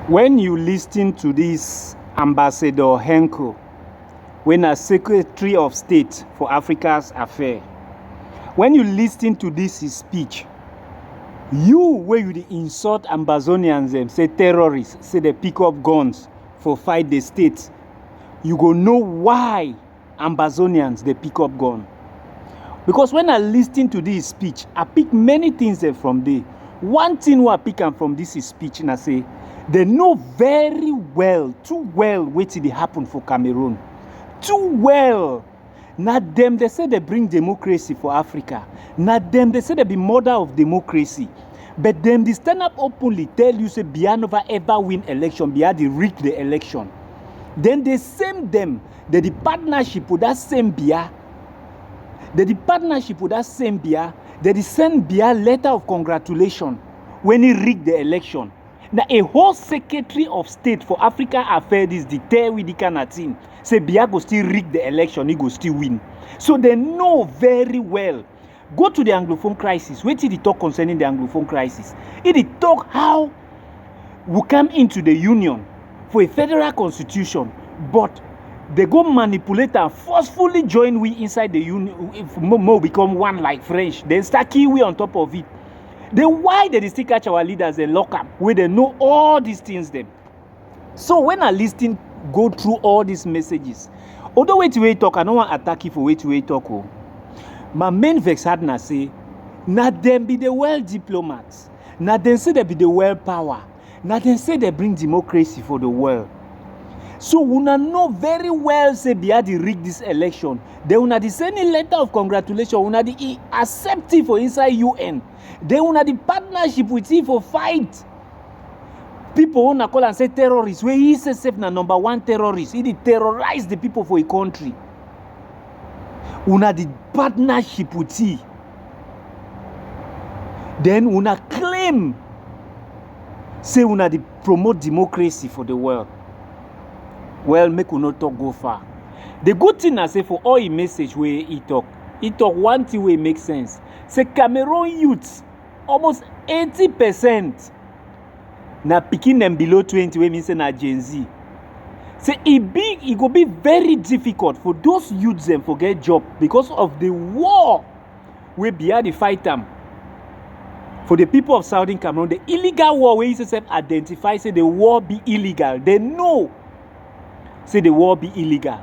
When you listen to this Ambassador Henko, when a Secretary of State for Africa's Affairs, when you listen to this his speech, you where you dey insult Ambazonians them, say terrorists, say they pick up guns for fight the state, you go know why Ambazonians they pick up gun. Because when I listen to this speech, I pick many things from there. One thing what I pick am from this speech, and I say, they know very well, too well, wetin dey happen for Cameroon. Too well. Na them they say they bring democracy for Africa. Na them they say they be mother of democracy. But them they stand up openly tell you say Biya never ever win election, Biya they rig the election. Then they same them, they the partnership with that same Biya. They the partnership with that same Biya, they the send Biya letter of congratulation when he rigged the election. Now a whole Secretary of State for Africa Affairs is the tell with the kind of thing. Say Biya go still rig the election, he go still win. So they know very well. Go to the Anglophone crisis. Wait till they talk concerning the Anglophone crisis. It talk how we come into the union for a federal constitution, but they go manipulate and forcefully join we inside the union. If more become one like French, then start Kiwi on top of it. Then why they still catch our leaders and lock up where they know all these things them? So when I listen, go through all these messages. Although wait to talk, I don't want to attack you for wait to talk. Oh. My main vex had na say, na them be the world diplomats. Na them say they be the world power. Na them say they bring democracy for the world. So una know very well say Biya dey rig this election. Then una dey send a letter of congratulation. Una dey accept it for inside UN. Then una dey partnership with it for fight. People wanna call and say terrorists. Where he say safe na number one terrorist. He dey terrorize the people for a country. Una dey partnership with it. Then una claim say una dey promote democracy for the world. Well, make we not talk go far. The good thing I say for all the message where he talk one thing where make sense. Say Cameroon youths, almost 80% na picking them below 20 wey mean say na Gen Z. Say it go be very difficult for those youths them for get job because of the war wey Biya dey fight them. For the people of Southern Cameroon, the illegal war where you identify say the war be illegal. They know say the war be illegal.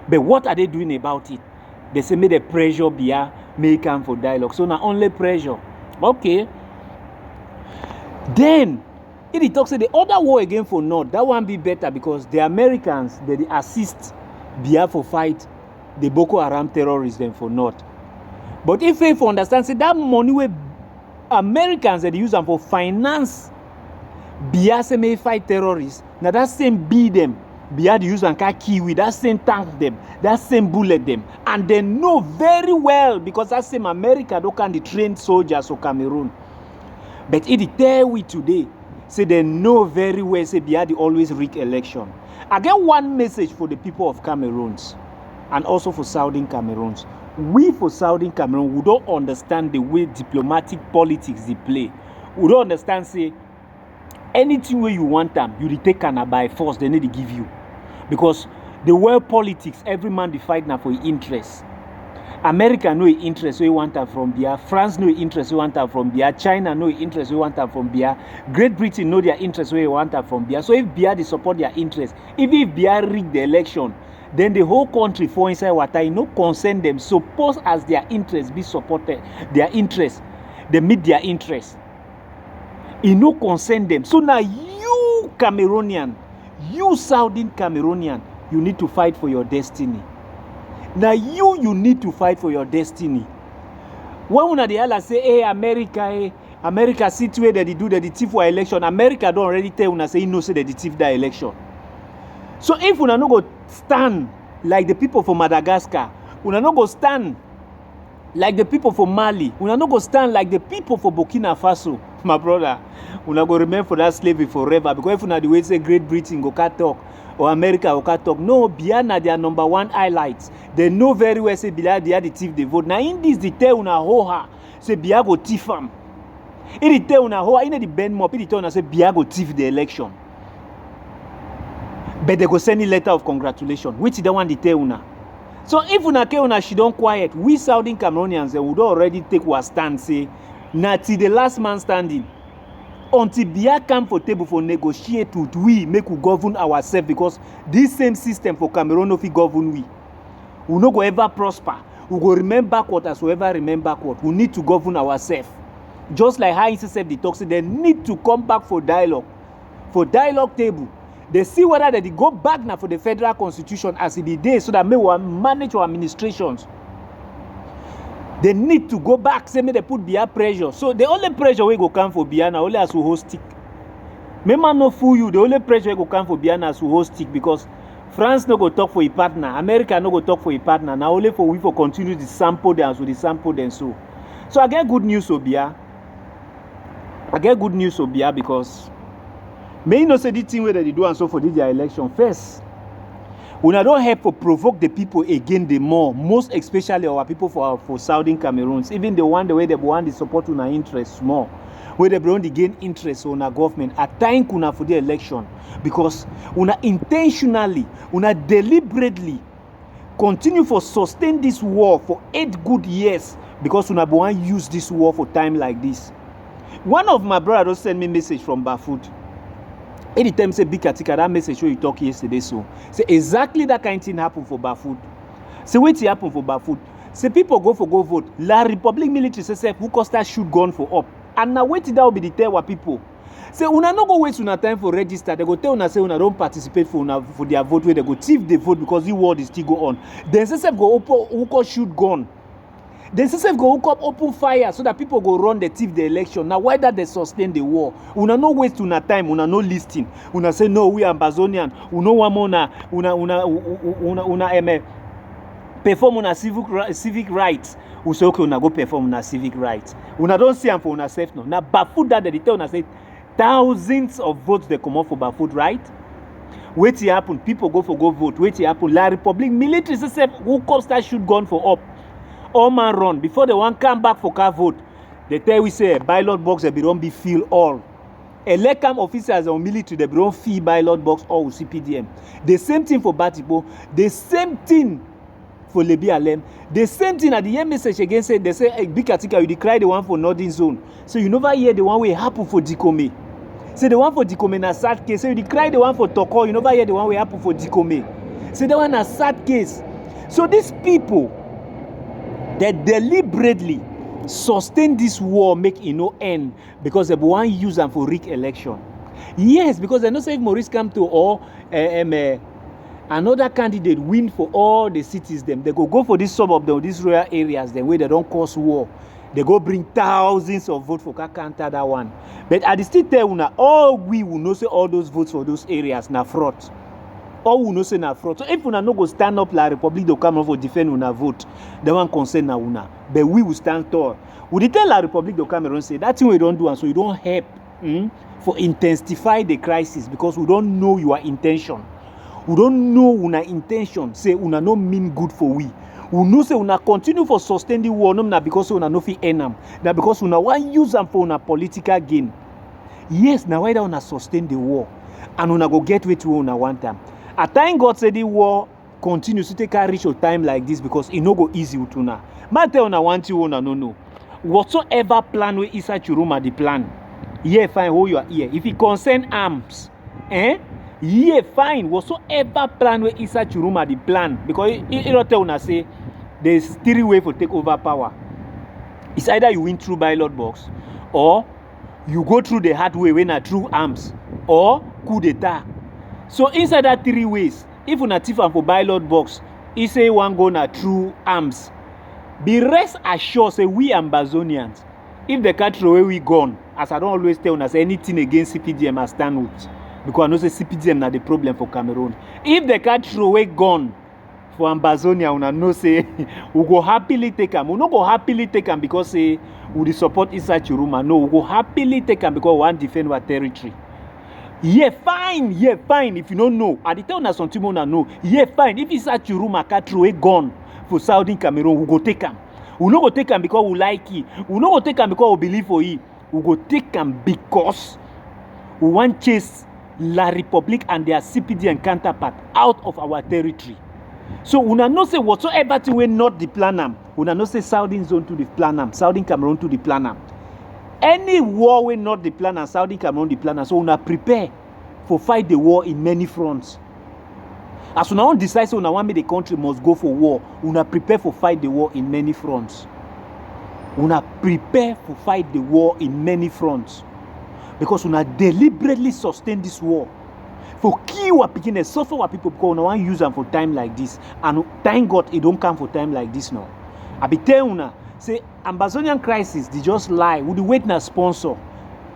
But what are they doing about it? They say make the pressure Biya make come for dialogue. So now only pressure. Okay. Then it talks say the other war again for North, that one be better because the Americans they assist Biya for fight the Boko Haram terrorists then for North. But if you understand, say that money where Americans they use them for finance Biya say may fight terrorists, now that same be them. Biya use and Kiwi, that same tank them, that same bullet them, and they know very well because that same America don't can train soldiers for Cameroon. But it tell we today, say they know very well, say Biya always rig election. I get one message for the people of Cameroons and also for Southern Cameroons. We for Southern Cameroon, we don't understand the way diplomatic politics they play. We don't understand, say, anything where you want them, you take and by force, they need to give you. Because the world politics, every man they fight now for interest. America know interest we want them from Biya. France know interest we want them from Biya. China know interest we want them from Biya. Great Britain know their interest we want them from Biya. So if Biya they support their interest, even if Biya rig the election, then the whole country fall inside water. No concern them. Suppose as their interest be supported, their interest, they meet their interest. It no concern them. So now you Cameroonian, you Southern Cameroonian, you need to fight for your destiny. Now you need to fight for your destiny. When una the other say, hey, America sit where they do the thief for election, America don't already tell una say no say the thief that election. So if una no go stand like the people for Madagascar, una no go stand like the people for Mali, una no go stand like the people for Burkina Faso, my brother, una go remain for that slavery forever. Because if una the way say Great Britain go cut talk or America go cut talk, no, Biya na their number one highlights. They know very well say Biya they are the thief they vote. Now in this they tell una hoha say Biya go thief am. It tell una hoha in the bend mob. It tell una say Biya go thief the election. but they go send a letter of congratulation, which they want to tell una. So if una ke una she don't quiet, we Southern Cameroonians would already take our stand, say, na till the last man standing. Until Biya come for table for negotiate with we, make we govern ourselves, because this same system for Cameroon no fit govern we. We no go ever prosper. We go remain backward as we ever remain backward. We need to govern ourselves. Just like how ICSF the talk say they need to come back for dialogue table. They see whether they go back now for the federal constitution as it be there, so that may we manage our administrations. They need to go back, say me they put Biya pressure. So the only pressure we go come for Biya now only as we host it. May man no fool you, the only pressure we go come for Biya now as we host it, because France no go talk for a partner, America no go talk for a partner. Now only for we for continue the sample dance with the sample then so. So I get good news for Biya. Because may not say the thing where they do and so for their election first. When I don't help to provoke the people again the more, most especially our people for Southern Cameroons, even the way they want to support on our interests more, where they want to gain interest on our government, at time kuna for the election, because una intentionally, una deliberately continue for sustain this war for 8 good years, because una want use this war for time like this. One of my brothers sent me a message from Bafut. Anytime say big article, that message where you talk yesterday, so say exactly that kind of thing happen for Bafut. Say what happen for Bafut. Say people go vote. La Republic military say who cost that shoot gun for up. And now wait that will be the tell what people. Say una no go waste una time for register. They go tell una say una don't participate for their vote where they go thief the vote because the war is still go on. Then say go open shoot gun. Then say go hook up open fire so that people go run the thief the election. Now why that they sustain the war? Una no waste una time, una no listing. Una say no, we Ambazonian. Una one una perform una civic rights. We say okay, una go perform una civic rights. Una don't see am for una self no. Now Bafut that they tell una say thousands of votes they come out for Bafut, right? Wait it happen, people go vote. Wait it happen. La Republic military say who comes that shoot gun for up. All man run before they want come back for car vote. They tell we say ballot box they don't be fill all. Elecam officers or military they don't fill ballot box or CPDM. The same thing for Batipo. The same thing for Lebi Alem. The same thing at the end message again say they say big article you decry the one for Northern Zone. So you never hear the one way happen for Dikome. Say the one for Dikome na sad case. So you decry the one for Toko. You never hear the one way happen for Dikome. Say the one na sad case. So these people, they deliberately sustain this war, make it no end, because they want to use them for rig election. Yes, because they know say if Maurice come to or another candidate win for all the cities, them they go for this suburb, these rural areas, then where they don't cause war. They go bring thousands of votes for counter that one. But at the still tell una all we will know say all those votes for those areas na fraud. All we know say na fraud. So if una no go stand up la Republic to come for defend una vote, they want concern na una. But we will stand tall. We tell la Republic to Cameroon say that thing we don't do, and so you don't help for intensify the crisis, because we don't know your intention. We don't know una intention. Say una no mean good for we. We know say una continue for sustain the war, no na because una no fit end am. Na because una want use am for una political gain. Yes, now why una sustain the war, and una go get what una want am. At time God said the war continues to take a reach of time like this, because it no go easy with una. Man tell una want you una no. Whatsoever plan we inside your room at the plan. Yeah, fine, hold your ear. If it concern arms, yeah, fine. Whatsoever plan we inside your room at the plan. Because it don't tell una say there's 3 ways for take over power. It's either you win through ballot box, or you go through the hard way when are through arms, or coup d'etat. So inside that 3 ways, if una thief am for ballot box, he say one go na through arms. Be rest assured say we Ambazonians, if they can't throw away we gun, as I don't always tell una say anything against CPDM I stand with, because I know say CPDM na the problem for Cameroon. If they can't throw away gun for Ambazonia, una know say we go happily take am. We no go happily take am because say we support inside Chiruma. No, we go happily take am because we want defend our territory. Yeah, fine. If you don't know, I tell you something you know. Yeah, fine. If it's at your room, I can't throw a gun for Southern Cameroon, we go take them. We no go take them because we like it. We no go take them because we believe for it. We go take them because we want chase La République and their CPD and counterpart out of our territory. So una know say whatsoever thing we not the plan am, una know say Southern zone to the plan am, Southern Cameroon to the plan am. Any war we not the plan am, Southern Cameroon the plan am. So una prepare for fight the war in many fronts. As una decide say una want make the country must go for war, una prepare for fight the war in many fronts. Una prepare for fight the war in many fronts. Because una deliberately sustain this war. For kill our people, suffer our people because we want use them for time like this. And thank God it don't come for time like this now. I be tell una, say Ambazonian crisis, they just lie. We wait na sponsor.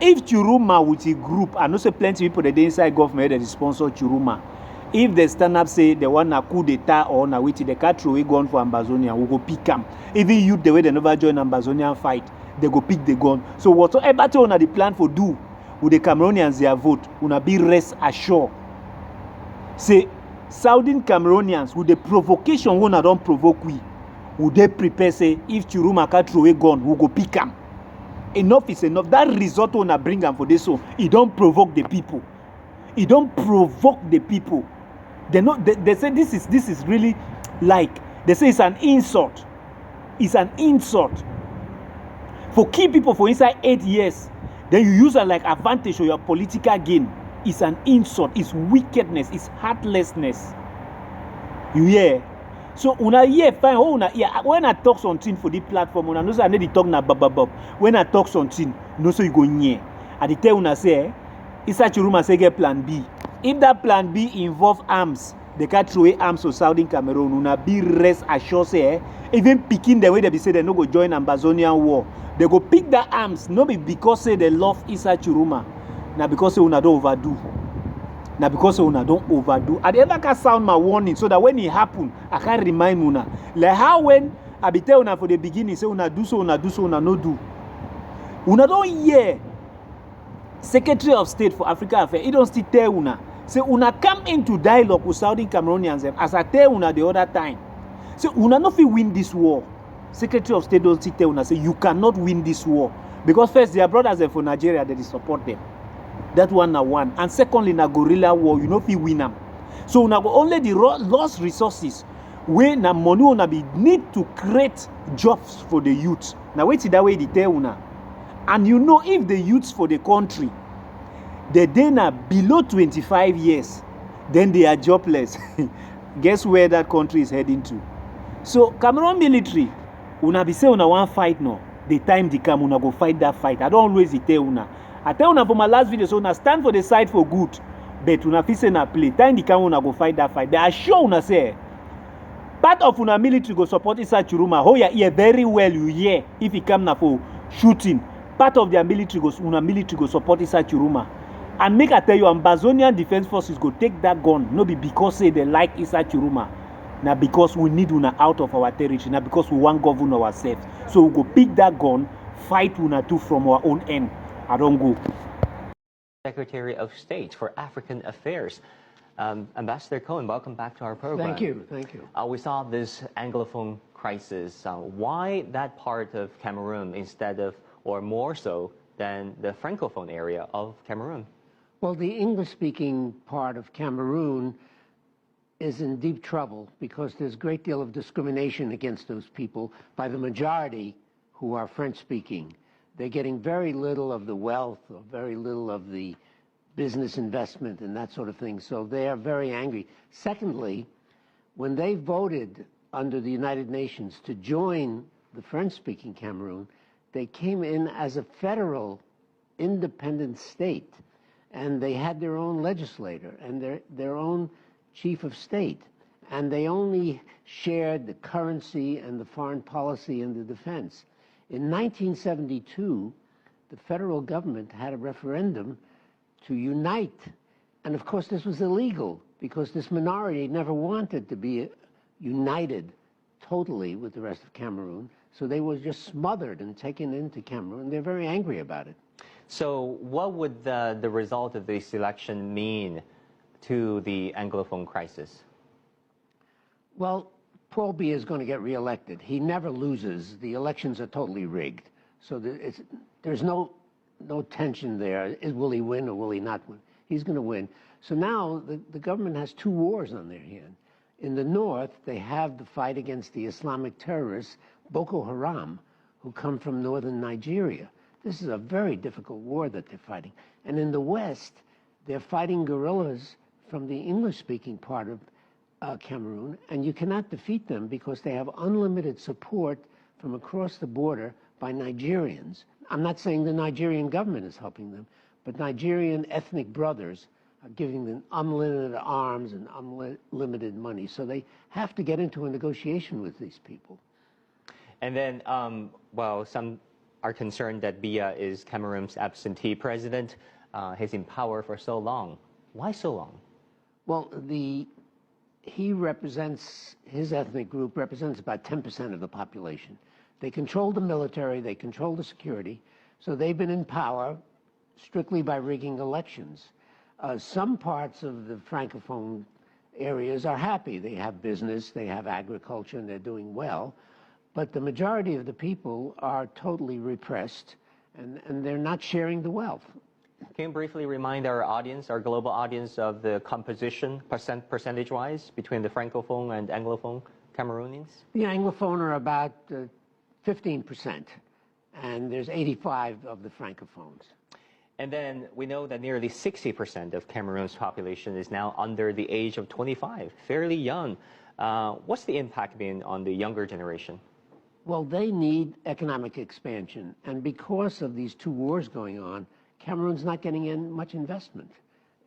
If Chiruma with a group, I know say plenty people that inside government that sponsor Chiruma. If they stand up say they want a coup d'etat or na wait, they can't throw away gun for Ambazonia, we go pick them. Even youth the way they never join Ambazonian fight, they go pick the gun. So whatever they una the plan for do. With the Cameroonians their vote, una be rest assured. Say, Southern Cameroonians, with the provocation we don't provoke we, would they prepare say, if Chiruma can't throw a gun, we go pick them. Enough is enough. That result we bring them for this, so it don't provoke the people. It don't provoke the people. They say this is really like, they say it's an insult. It's an insult. For key people for inside 8 years, then you use it like advantage for your political gain. It's an insult, it's wickedness, it's heartlessness. You hear? So una hear fine, oh una hear. When I talk something for the platform, una know say I need to talk na bababab. When I talk something, no so you go near. I dey tell una say, Issa Chiruma say get plan B. If that plan B involve arms, they can't throw away arms to Southern Cameroon. Una be rest assured say, even picking the way they be say they no go join Ambazonian war. They go pick that arms, not be because say they love Issa Chiruma. Now because say una don't overdo. Now because say una don't overdo. I ever can sound my warning so that when it happen, I can remind una. Like how when I be tell una for the beginning, say una do so, una no do. Una don't hear Secretary of State for Africa Affairs, he don't still tell una. Say una come into dialogue with Southern Cameroonians as I tell una the other time. Say una no fit win this war. Secretary of State don't tell una say you cannot win this war because first their brothers for Nigeria they support them. That one na one, and secondly na guerrilla war you no fit win them. So una go only the lost resources where na money una be need to create jobs for the youth. Now wait till that way they tell una, and you know if the youths for the country they are below 25 years, then they are jobless. Guess where that country is heading to? So Cameroon military. Una be say una one fight no. The time they come, una go fight that fight. I don't always tell una. I tell una for my last video, so una stand for the side for good. But una fit say na play. Time they come, una go fight that fight. They are sure una say part of una military go support Issa Chiruma. Oh yeah, hear very well you hear if he come na for shooting. Part of their military go support Issa Chiruma. And make I tell you, Ambazonian Defense Forces go take that gun. No be because say they like Issa Chiruma. Now because we need una out of our territory. Now because we want govern ourselves. So we go pick that gun, fight una too from our own end. I don't go. Secretary of State for African Affairs. Ambassador Cohen, welcome back to our program. Thank you. Thank you. We saw this Anglophone crisis. Why that part of Cameroon instead of, or more so, than the Francophone area of Cameroon? Well, the English-speaking part of Cameroon is in deep trouble because there's a great deal of discrimination against those people by the majority who are French-speaking. They're getting very little of the wealth or very little of the business investment and that sort of thing, so they are very angry. Secondly, when they voted under the United Nations to join the French-speaking Cameroon, they came in as a federal independent state, and they had their own legislator and their own chief of state, and they only shared the currency and the foreign policy and the defense. In 1972, the federal government had a referendum to unite, and of course this was illegal because this minority never wanted to be united totally with the rest of Cameroon, so they were just smothered and taken into Cameroon. They're very angry about it. So what would the result of this election mean to the Anglophone crisis? Well, Paul Biya is going to get reelected. He never loses. The elections are totally rigged. So there's no tension there. Will he win or will he not win? he's going to win. So now the government has two wars on their hand. In the north, they have the fight against the Islamic terrorists, Boko Haram, who come from northern Nigeria. This is a very difficult war that they're fighting. And in the west, they're fighting guerrillas from the English-speaking part of Cameroon, and you cannot defeat them because they have unlimited support from across the border by Nigerians. I'm not saying the Nigerian government is helping them, but Nigerian ethnic brothers are giving them unlimited arms and unlimited money. So they have to get into a negotiation with these people. And then, well, some are concerned that Biya is Cameroon's absentee president. He's in power for so long. Why so long? Well, his ethnic group represents about 10% of the population. They control the military, they control the security, so they've been in power strictly by rigging elections. Some parts of the Francophone areas are happy. They have business, they have agriculture, and they're doing well. But the majority of the people are totally repressed, and they're not sharing the wealth. Can you briefly remind our audience, our global audience, of the composition, percentage-wise, between the Francophone and Anglophone Cameroonians? The Anglophone are about 15%, and there's 85 of the Francophones. And then we know that nearly 60% of Cameroon's population is now under the age of 25, fairly young. What's the impact been on the younger generation? Well, they need economic expansion, and because of these two wars going on, Cameroon's not getting in much investment.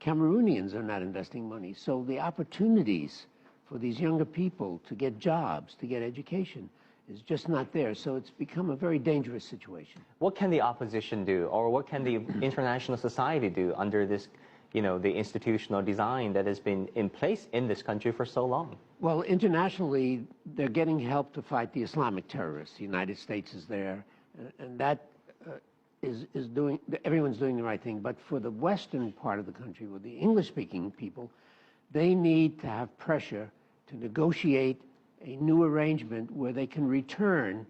Cameroonians are not investing money, so the opportunities for these younger people to get jobs, to get education, is just not there. So it's become a very dangerous situation. What can the opposition do, or what can the international society do under this, the institutional design that has been in place in this country for so long? Well, internationally, they're getting help to fight the Islamic terrorists. The United States is there, and that everyone's doing the right thing. But for the western part of the country, with the English-speaking people, they need to have pressure to negotiate a new arrangement where they can return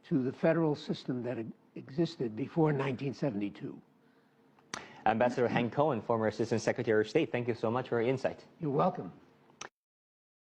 to the federal system that existed before 1972. Ambassador Hank Cohen, former Assistant Secretary of State, thank you so much for your insight. You're welcome.